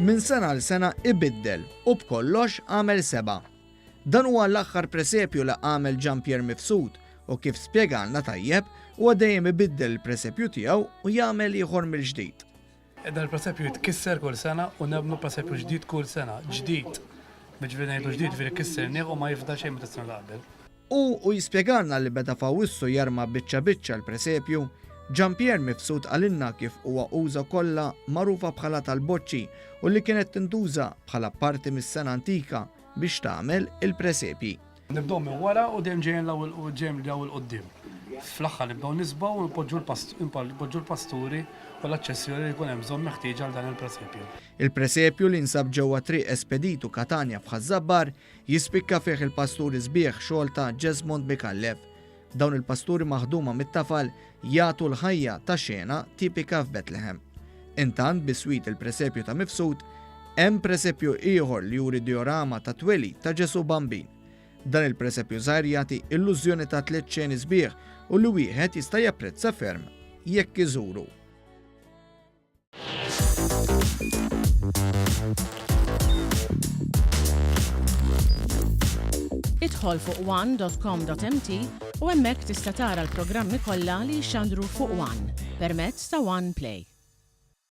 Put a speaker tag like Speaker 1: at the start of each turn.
Speaker 1: Min sena l sena ibiddel u b'kollox għamel 7. Dan huwa l-aħħar presepju li għamel Jean-Pierre Mifsud u kif spjegalna tajjeb huwa dejjem ibiddel il-presepju tiegħu u jagħmel ieħor mill-ġdid.
Speaker 2: Dan il-presepju jitkisser kull sena u nebnu presepju ġdid kull sena, ġdid. Biex ngħidu ġdid veri kisser nieħu ma jifda xejn meta sena qabel.
Speaker 1: U jispjegalna li beda fawissu jarma biċċa l-presepju, Jean-Pierre Mifsud għalinna kif huwa uża kollha magħrufa bħala tal-boċċi u li kienet tintuża bħala parti mis-sena antika biex tagħmel il-presepji.
Speaker 2: Nibdew minn wara u dejjem ġejjin l-ewwel qudiem. Fl-aħħar nibdew nisbaw u npoġġu l-pasturi u l-aċċessjoni li jkun hemm bżonn meħtieġa għal dan il-presepju.
Speaker 1: Il-presepju li nsab ġewwa triq Espeditu Katania f'Ħażabbar jispikka fih il-pasturi sbieħ xogħol ta' Jesmond Mikallef. Dawn il-pasturi maħduma mit-tafal jagħtu l-ħajja ta' xena tipika f'Bethlehem. Intant biswit il-presepju ta' Mifsud, hemm presepju ieħor li juri diorama ta' tweli ta' Ġesu Bambin. Dan il-presepju żgħir jagħti illużjoni ta' tliet xeni sbieħ u li wieħed jista' japprezza ferm jekk iżuru.
Speaker 3: Idħol fuq one.com.mt u hemmhekk tista' tara l-programmi kollha li jxandru fuq One permezz ta' One Play.